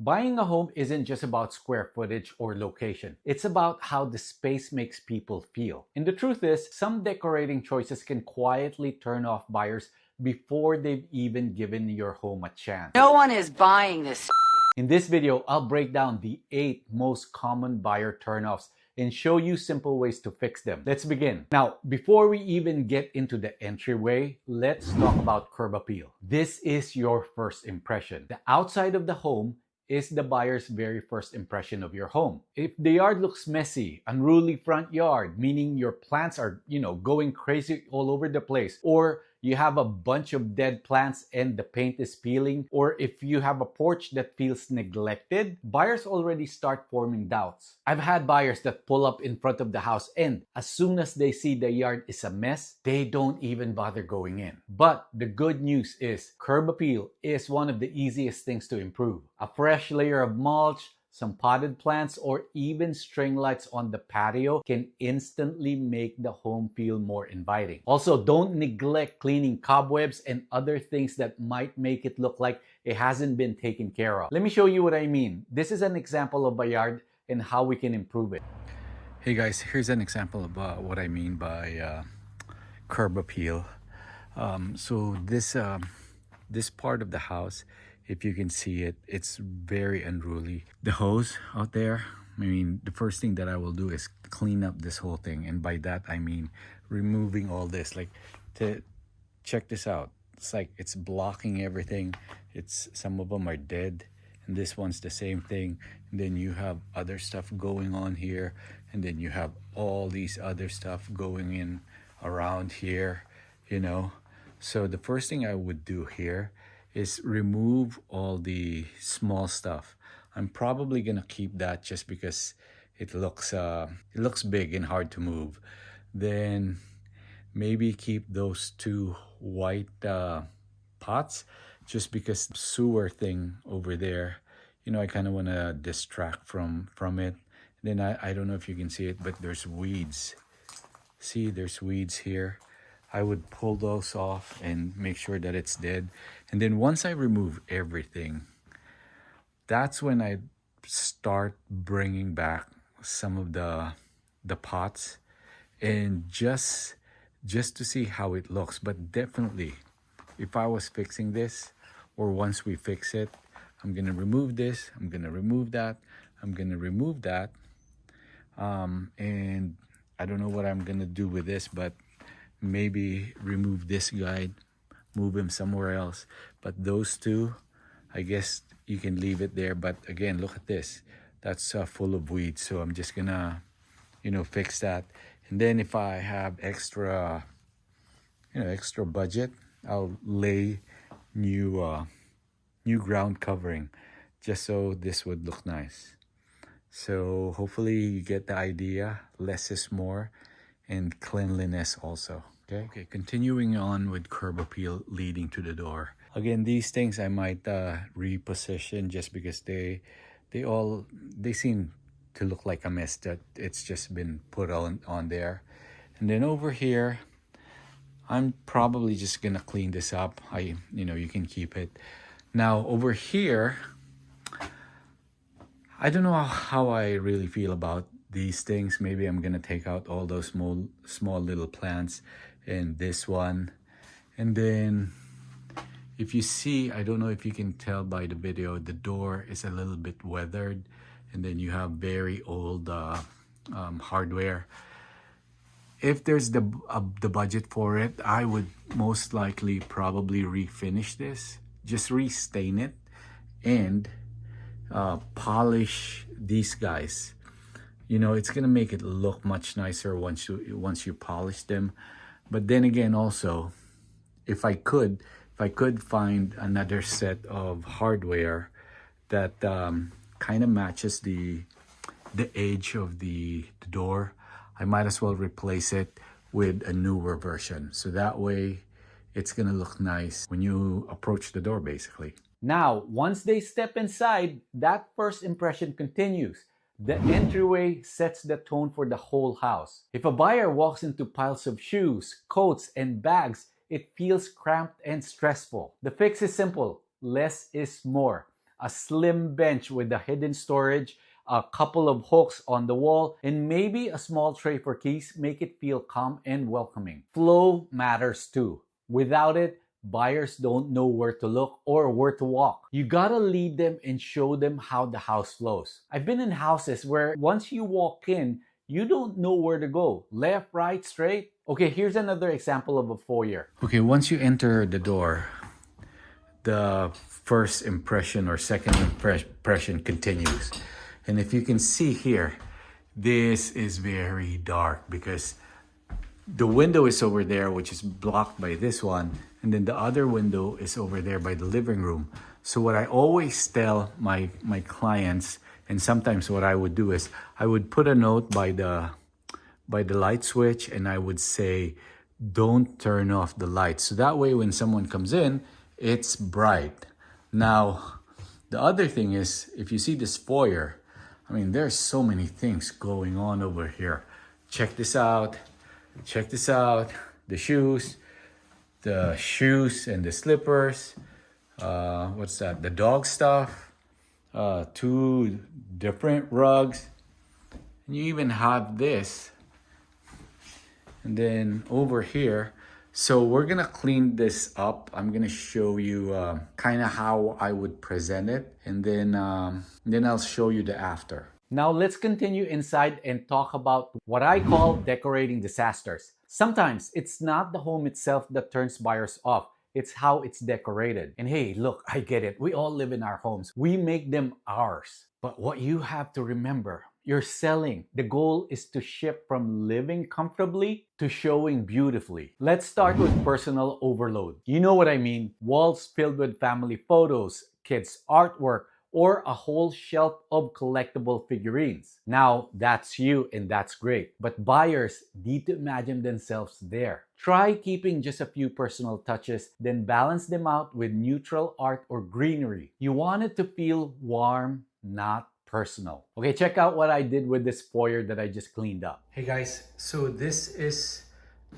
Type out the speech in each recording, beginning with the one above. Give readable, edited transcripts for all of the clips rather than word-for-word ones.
Buying a home isn't just about square footage or location. It's about how the space makes people feel. And the truth is, some decorating choices can quietly turn off buyers before they've even given your home a chance. No one is buying this. In this video, I'll break down the 8 most common buyer turnoffs and show you simple ways to fix them. Let's begin. Now, before we even get into the entryway, let's talk about curb appeal. This is your first impression. The outside of the home is the buyer's very first impression of your home. If the yard looks messy, unruly front yard, meaning your plants are, going crazy all over the place, or you have a bunch of dead plants and the paint is peeling, or if you have a porch that feels neglected, buyers already start forming doubts. I've had buyers that pull up in front of the house and as soon as they see the yard is a mess, they don't even bother going in. But the good news is curb appeal is one of the easiest things to improve. A fresh layer of mulch, some potted plants, or even string lights on the patio can instantly make the home feel more inviting. Also, don't neglect cleaning cobwebs and other things that might make it look like it hasn't been taken care of. Let me show you what I mean. This is an example of a yard and how we can improve it. Hey guys, here's an example of what I mean by curb appeal. So this part of the house, if you can see it, it's very unruly. The hose out there, the first thing that I will do is clean up this whole thing. And by that, I mean removing all this. Check this out. It's like it's blocking everything. Some of them are dead. And this one's the same thing. And then you have other stuff going on here. And then you have all these other stuff going in around here, So the first thing I would do here is remove all the small stuff. I'm probably gonna keep that just because it looks big and hard to move. Then maybe keep those 2 white pots just because the sewer thing over there, I kind of want to distract from it. Then I don't know if you can see it, but there's weeds. See, there's weeds here. I would pull those off and make sure that it's dead. And then once I remove everything, that's when I start bringing back some of the pots and just to see how it looks. But definitely, if I was fixing this, or once we fix it, I'm gonna remove this, I'm gonna remove that, I'm gonna remove that. And I don't know what I'm gonna do with this, but maybe remove this guy, move him somewhere else. But those 2, I guess you can leave it there. But again, look at this. That's full of weeds. So I'm just gonna, fix that. And then if I have extra budget, I'll lay new ground covering just so this would look nice. So hopefully you get the idea. Less is more. And cleanliness also. Okay, continuing on with curb appeal leading to the door. Again, these things I might reposition just because they seem to look like a mess that it's just been put on there. And then over here, I'm probably just gonna clean this up. You can keep it. Now over here, I don't know how I really feel about these things. Maybe I'm gonna take out all those small little plants and this one. And then if you see, I don't know if you can tell by the video, the door is a little bit weathered, and then you have very old hardware. If there's the budget for it, I would most likely probably refinish this, just restain it and polish these guys. It's gonna make it look much nicer once you polish them. But then again, also, if I could find another set of hardware that kind of matches the edge of the door, I might as well replace it with a newer version. So that way, it's gonna look nice when you approach the door, basically. Now, once they step inside, that first impression continues. The entryway sets the tone for the whole house. If a buyer walks into piles of shoes, coats, and bags, it feels cramped and stressful. The fix is simple. Less is more. a slim bench with a hidden storage, a couple of hooks on the wall, and maybe a small tray for keys make it feel calm and welcoming. Flow matters too. Without it, buyers don't know where to look or where to walk. You gotta lead them and show them how the house flows. I've been in houses where once you walk in, you don't know where to go. Left, right, straight. Okay, here's another example of a foyer. Okay, once you enter the door, the first impression or second impression continues. And if you can see here, this is very dark because the window is over there, which is blocked by this one. And then the other window is over there by the living room. So what I always tell my clients, and sometimes what I would do is I would put a note by the light switch and I would say, don't turn off the lights. So that way when someone comes in, it's bright. Now, the other thing is, if you see this foyer, I mean, there's so many things going on over here. Check this out. Check this out. The shoes and the slippers. What's that? The dog stuff. Two different rugs. And you even have this. And then over here, so we're gonna clean this up. I'm gonna show you kind of how I would present it, and then I'll show you the after. Now let's continue inside and talk about what I call decorating disasters. Sometimes it's not the home itself that turns buyers off. It's how it's decorated. And hey, look, I get it. We all live in our homes. We make them ours. But what you have to remember, you're selling. The goal is to shift from living comfortably to showing beautifully. Let's start with personal overload. You know what I mean? Walls filled with family photos, kids' artwork, or a whole shelf of collectible figurines. Now, that's you and that's great. But buyers need to imagine themselves there. Try keeping just a few personal touches, then balance them out with neutral art or greenery. You want it to feel warm, not personal. Okay, check out what I did with this foyer that I just cleaned up. Hey guys, so this is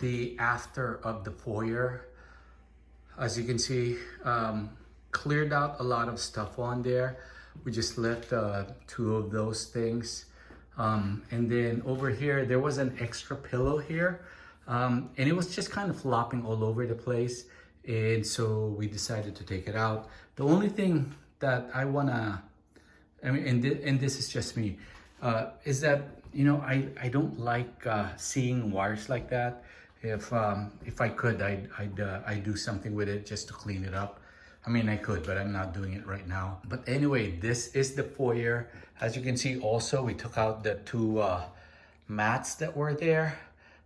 the after of the foyer. As you can see, cleared out a lot of stuff on there. We just left two of those things. And then over here, there was an extra pillow here. And it was just kind of flopping all over the place. And so we decided to take it out. The only thing that I wanna, I mean, and this is just me, is that, you know, I don't like seeing wires like that. If I could, I'd do something with it just to clean it up. I mean, I could, but I'm not doing it right now. But anyway, this is the foyer. As you can see, also, we took out the two mats that were there.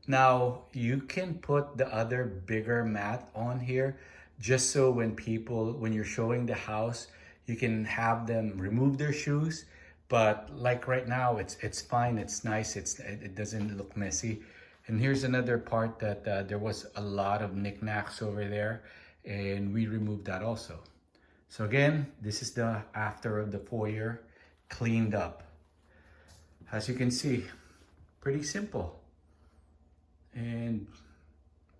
Now, you can put the other bigger mat on here, just so when you're showing the house, you can have them remove their shoes. But like right now, it's fine, it's nice, it doesn't look messy. And here's another part that there was a lot of knickknacks over there, and we removed that also. So again, this is the after of the foyer, cleaned up. As you can see, pretty simple, and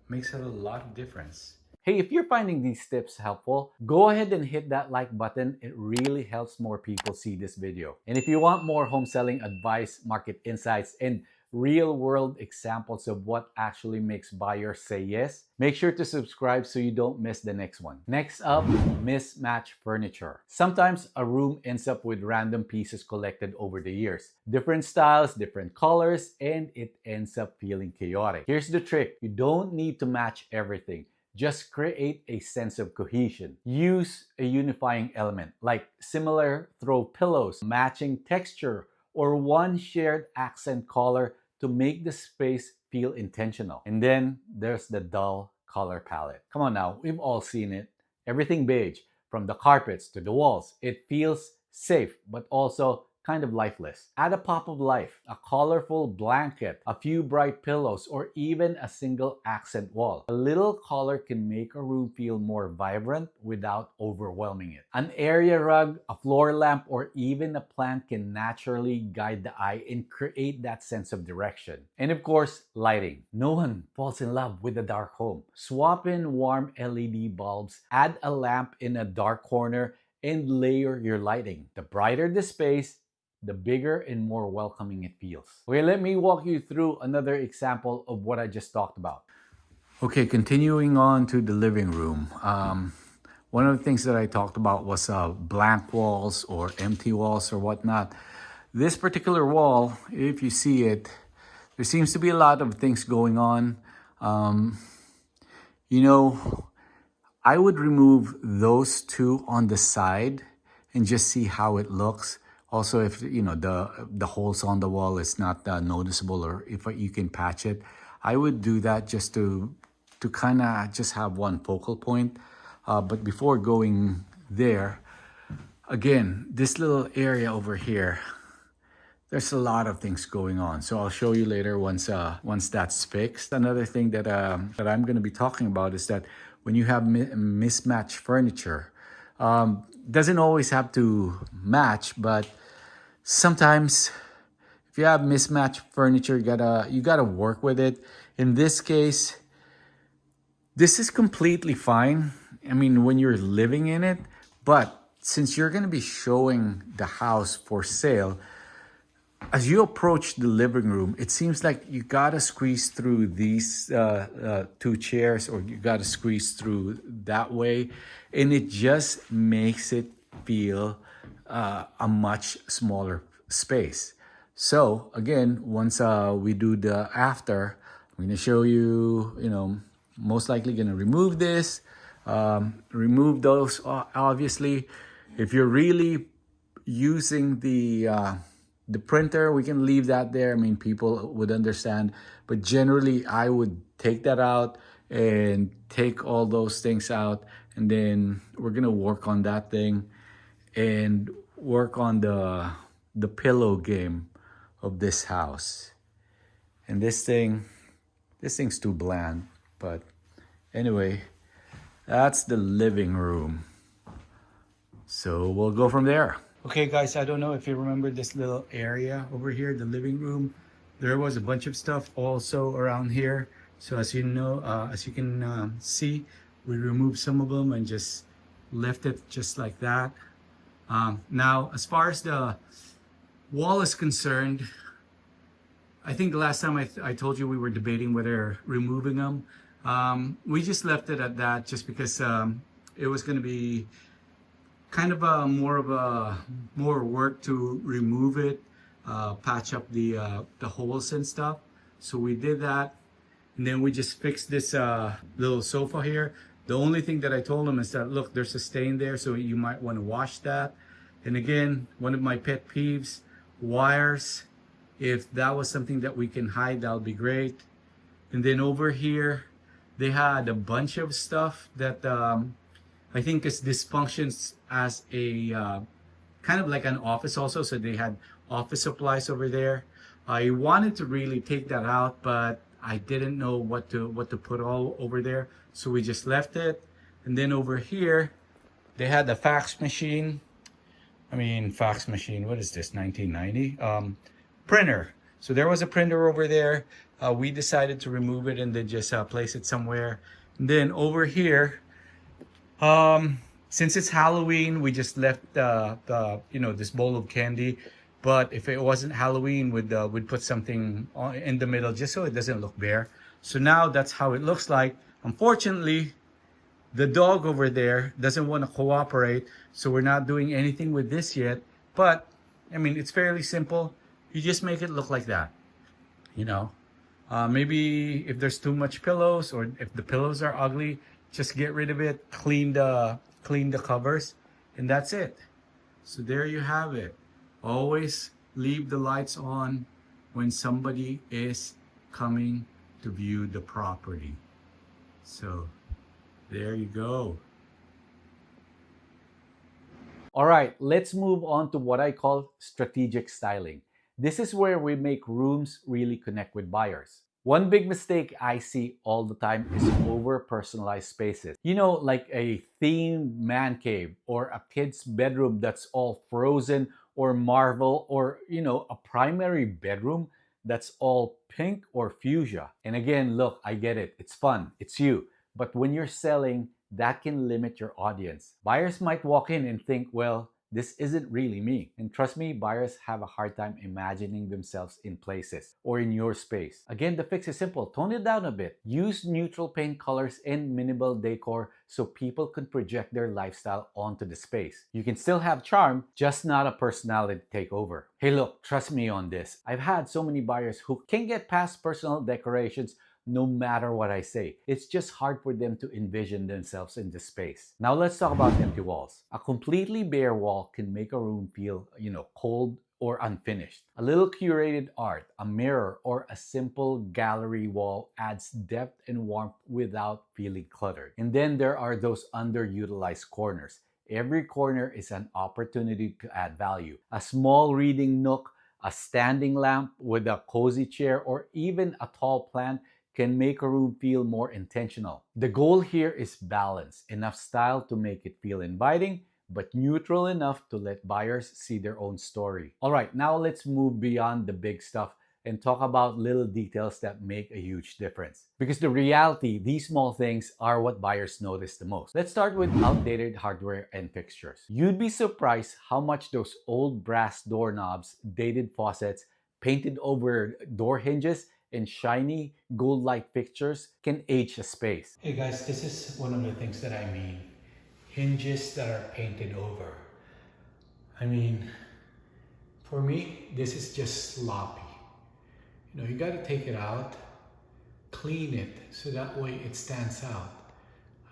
makes a lot of difference. Hey, if you're finding these tips helpful, go ahead and hit that like button. It really helps more people see this video. And if you want more home selling advice, market insights, and real-world examples of what actually makes buyers say yes, make sure to subscribe so you don't miss the next one. Next up, mismatch furniture. Sometimes a room ends up with random pieces collected over the years. Different styles, different colors, and it ends up feeling chaotic. Here's the trick. You don't need to match everything. Just create a sense of cohesion. Use a unifying element like similar throw pillows, matching texture, or one shared accent color to make the space feel intentional. And then there's the dull color palette. Come on now, we've all seen it. Everything beige, from the carpets to the walls. It feels safe, but also kind of lifeless. Add a pop of life, a colorful blanket, a few bright pillows, or even a single accent wall. A little color can make a room feel more vibrant without overwhelming it. An area rug, a floor lamp, or even a plant can naturally guide the eye and create that sense of direction. And of course, lighting. No one falls in love with a dark home. Swap in warm LED bulbs, add a lamp in a dark corner, and layer your lighting. The brighter the space, the bigger and more welcoming it feels. Okay, let me walk you through another example of what I just talked about. Okay, continuing on to the living room. One of the things that I talked about was blank walls or empty walls or whatnot. This particular wall, if you see it, there seems to be a lot of things going on. Um, you know, I would remove those two on the side and just see how it looks. Also, if the holes on the wall is not noticeable, or if you can patch it, I would do that just to kind of just have one focal point. But before going there, again, this little area over here, there's a lot of things going on. So I'll show you later once that's fixed. Another thing that I'm going to be talking about is that when you have mismatched furniture, doesn't always have to match, but sometimes if you have mismatched furniture, you gotta work with it. In this case, this is completely fine. I mean, when you're living in it, but since you're gonna be showing the house for sale, as you approach the living room, it seems like you gotta squeeze through these two chairs, or you gotta squeeze through that way, and it just makes it feel a much smaller space. So again, once we do the after, I'm gonna show you, most likely gonna remove this, remove those, obviously. If you're really using the printer, we can leave that there. I mean, people would understand, but generally I would take that out and take all those things out, and then we're gonna work on that thing and work on the pillow game of this house. And this thing's too bland, but anyway, that's the living room. So we'll go from there. Okay, guys, I don't know if you remember this little area over here, the living room. There was a bunch of stuff also around here. So as you know, as you can see, we removed some of them and just left it just like that. Now, as far as the wall is concerned, I think the last time I told you we were debating whether removing them. We just left it at that just because it was going to be kind of more work to remove it, patch up the holes and stuff. So we did that, and then we just fixed this little sofa here. The only thing that I told him is that, look, there's a stain there, so you might want to wash that. And again, one of my pet peeves, wires. If that was something that we can hide, that would be great. And then over here, they had a bunch of stuff that I think is dysfunctions as a kind of like an office also. So they had office supplies over there. I wanted to really take that out, but I didn't know what to put all over there. So we just left it. And then over here, they had the fax machine. Fax machine, what is this, 1990? Printer. So there was a printer over there. We decided to remove it and then just place it somewhere. And then over here, since it's Halloween, we just left this bowl of candy. But if it wasn't Halloween, we'd put something in the middle just so it doesn't look bare. So now that's how it looks like. Unfortunately, the dog over there doesn't want to cooperate, so we're not doing anything with this yet. But it's fairly simple. You just make it look like that. Maybe if there's too much pillows, or if the pillows are ugly, just get rid of it, clean the covers, and that's it. So there you have it. Always leave the lights on when somebody is coming to view the property. So there you go. All right, let's move on to what I call strategic styling. This is where we make rooms really connect with buyers. One big mistake I see all the time is over-personalized spaces. Like a themed man cave, or a kid's bedroom that's all Frozen or Marvel, or, a primary bedroom that's all pink or fuchsia. And again, look, I get it. It's fun. It's you. But when you're selling, that can limit your audience. Buyers might walk in and think, well, this isn't really me. And trust me, buyers have a hard time imagining themselves in places or in your space. Again, the fix is simple. Tone it down a bit. Use neutral paint colors and minimal decor so people can project their lifestyle onto the space. You can still have charm, just not a personality takeover. Hey, look, trust me on this. I've had so many buyers who can't get past personal decorations no matter what I say. It's just hard for them to envision themselves in the space. Now let's talk about empty walls. A completely bare wall can make a room feel, cold or unfinished. A little curated art, a mirror, or a simple gallery wall adds depth and warmth without feeling cluttered. And then there are those underutilized corners. Every corner is an opportunity to add value. A small reading nook, a standing lamp with a cozy chair, or even a tall plant can make a room feel more intentional. The goal here is balance, enough style to make it feel inviting, but neutral enough to let buyers see their own story. All right, now let's move beyond the big stuff and talk about little details that make a huge difference. Because the reality, these small things are what buyers notice the most. Let's start with outdated hardware and fixtures. You'd be surprised how much those old brass doorknobs, dated faucets, painted over door hinges, and shiny gold light fixtures can age a space. Hey guys, this is one of the things that I mean. Hinges that are painted over. I mean, for me, this is just sloppy. You gotta take it out, clean it, so that way it stands out.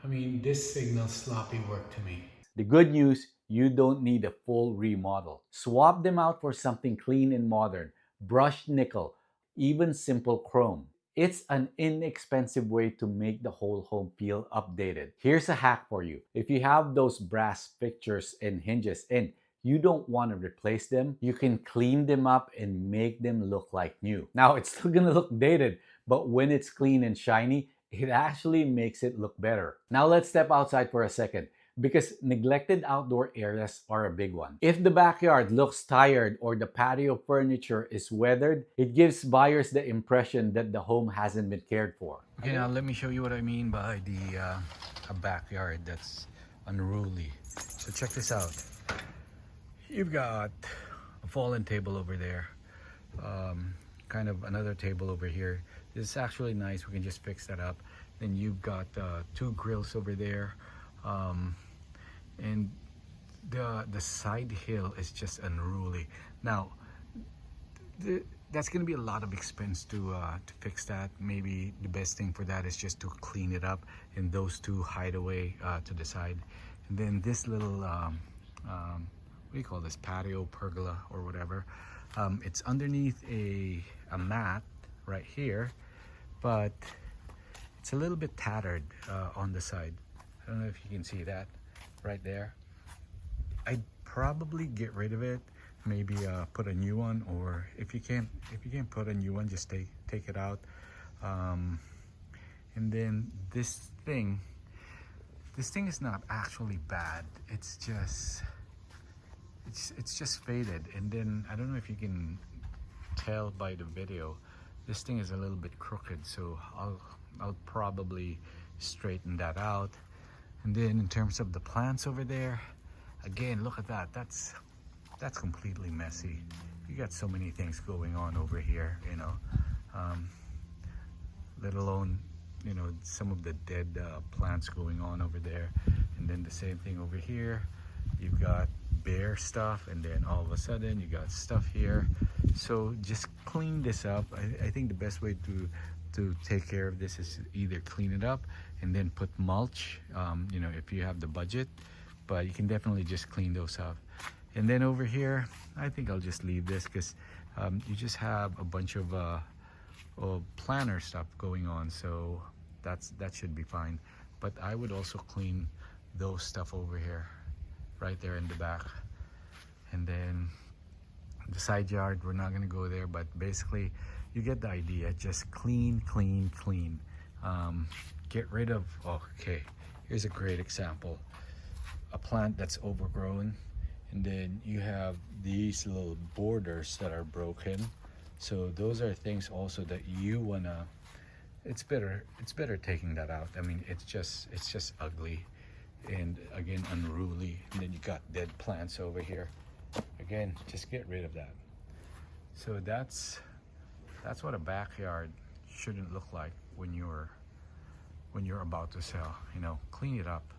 I mean, this signals sloppy work to me. The good news, you don't need a full remodel. Swap them out for something clean and modern. Brushed nickel, even simple chrome. It's an inexpensive way to make the whole home feel updated. Here's a hack for you. If you have those brass fixtures and hinges and you don't want to replace them, you can clean them up and make them look like new. Now, it's still gonna look dated, but when it's clean and shiny, it actually makes it look better. Now let's step outside for a second, because neglected outdoor areas are a big one. If the backyard looks tired or the patio furniture is weathered, it gives buyers the impression that the home hasn't been cared for. Okay, now let me show you what I mean by a backyard that's unruly. So check this out. You've got a fallen table over there, kind of another table over here. This is actually nice. We can just fix that up. Then you've got two grills over there, and the side hill is just unruly. Now, that's going to be a lot of expense to fix that. Maybe the best thing for that is just to clean it up, and those two hide away to the side. And then this little what do you call this, patio pergola or whatever, it's underneath a mat right here, but it's a little bit tattered on the side. I don't know if you can see that right there. I'd probably get rid of it, maybe put a new one, or if you can't put a new one, just take it out. And then this thing is not actually bad. It's just faded. And then I don't know if you can tell by the video, this thing is a little bit crooked, so I'll probably straighten that out. And then in terms of the plants over there, again, look at that. That's completely messy. You got so many things going on over here, let alone some of the dead plants going on over there. And then the same thing over here. You've got bare stuff, and then all of a sudden you got stuff here. So just clean this up. I think the best way to take care of this is either clean it up and then put mulch, if you have the budget, but you can definitely just clean those up. And then over here, I think I'll just leave this, because you just have a bunch of planter stuff going on, so that should be fine. But I would also clean those stuff over here, right there in the back. And then the side yard, we're not going to go there, but basically you get the idea. Just clean. Get rid of, okay, here's a great example. A plant that's overgrown, and then you have these little borders that are broken. So those are things also that you wanna, it's better taking that out. I mean, it's just ugly. and again unruly, and then you got dead plants over here. Again, just get rid of that. So that's what a backyard shouldn't look like when you're about to sell. You know, clean it up.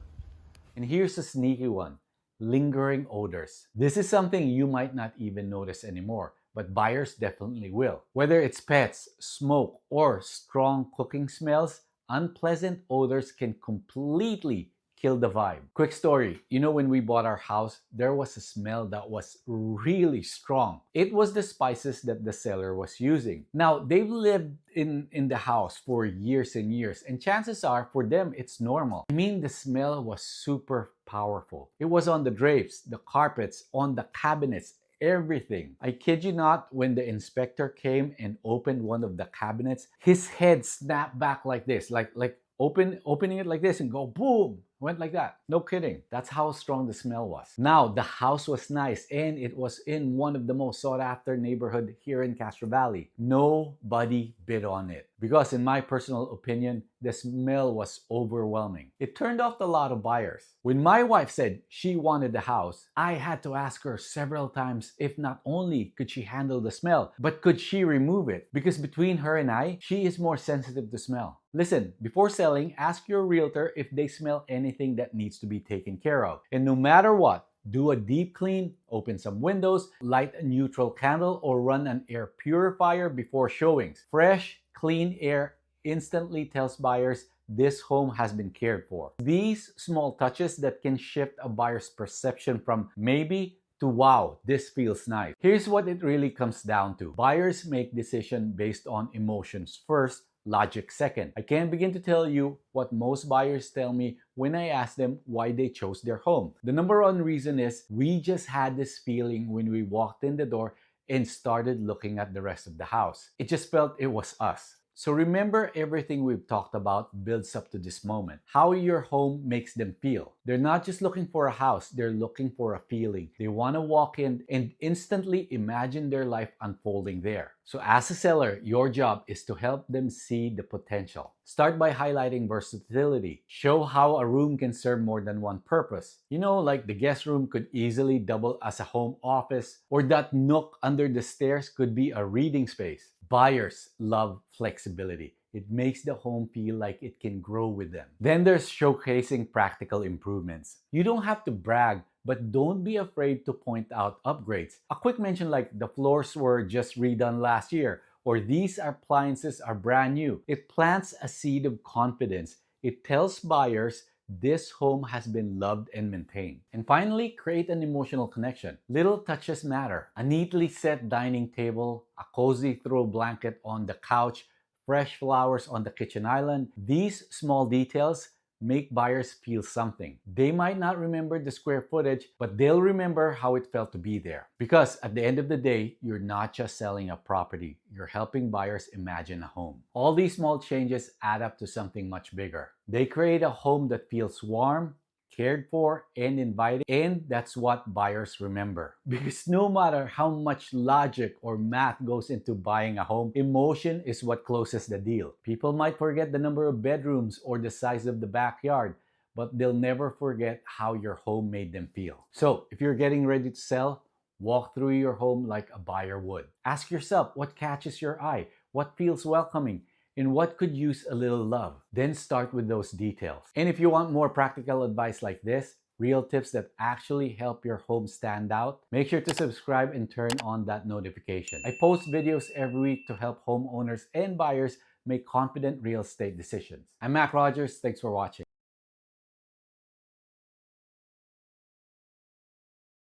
And here's a sneaky one: lingering odors. This is something you might not even notice anymore, but buyers definitely will. Whether it's pets, smoke, or strong cooking smells, unpleasant odors can completely kill the vibe. Quick story: when we bought our house, there was a smell that was really strong. It was the spices that the seller was using. Now, they've lived in the house for years and years, and chances are for them it's normal. I mean, the smell was super powerful. It was on the drapes, the carpets, on the cabinets, everything. I kid you not, when the inspector came and opened one of the cabinets, his head snapped back like this, like opening it like this and go boom, went like that. No kidding. That's how strong the smell was. Now, the house was nice and it was in one of the most sought after neighborhood here in Castro Valley. Nobody bid on it because, in my personal opinion, the smell was overwhelming. It turned off a lot of buyers. When my wife said she wanted the house, I had to ask her several times if not only could she handle the smell, but could she remove it? Because between her and I, she is more sensitive to smell. Listen, before selling, ask your realtor if they smell anything that needs to be taken care of. And no matter what, do a deep clean, open some windows, light a neutral candle, or run an air purifier before showings. Fresh, clean air instantly tells buyers this home has been cared for. These small touches that can shift a buyer's perception from maybe to wow, this feels nice. Here's what it really comes down to. Buyers make decisions based on emotions first, logic second. I can't begin to tell you what most buyers tell me when I ask them why they chose their home. The number one reason is we just had this feeling when we walked in the door and started looking at the rest of the house. It just felt it was us. So remember, everything we've talked about builds up to this moment. How your home makes them feel. They're not just looking for a house, they're looking for a feeling. They want to walk in and instantly imagine their life unfolding there. So as a seller, your job is to help them see the potential. Start by highlighting versatility. Show how a room can serve more than one purpose. Like the guest room could easily double as a home office, or that nook under the stairs could be a reading space. Buyers love flexibility. It makes the home feel like it can grow with them. Then there's showcasing practical improvements. You don't have to brag, but don't be afraid to point out upgrades. A quick mention like the floors were just redone last year, or these appliances are brand new. It plants a seed of confidence. It tells buyers this home has been loved and maintained. And finally, create an emotional connection. Little touches matter. A neatly set dining table, a cozy throw blanket on the couch, fresh flowers on the kitchen island. These small details make buyers feel something. They might not remember the square footage, but they'll remember how it felt to be there. Because at the end of the day, you're not just selling a property, you're helping buyers imagine a home. All these small changes add up to something much bigger. They create a home that feels warm, cared for, and inviting, and that's what buyers remember. Because no matter how much logic or math goes into buying a home, emotion is what closes the deal. People might forget the number of bedrooms or the size of the backyard, but they'll never forget how your home made them feel. So if you're getting ready to sell, walk through your home like a buyer would. Ask yourself what catches your eye, what feels welcoming, and what could use a little love. Then start with those details. And if you want more practical advice like this, real tips that actually help your home stand out, make sure to subscribe and turn on that notification. I post videos every week to help homeowners and buyers make confident real estate decisions. I'm Mac Rogers. Thanks for watching.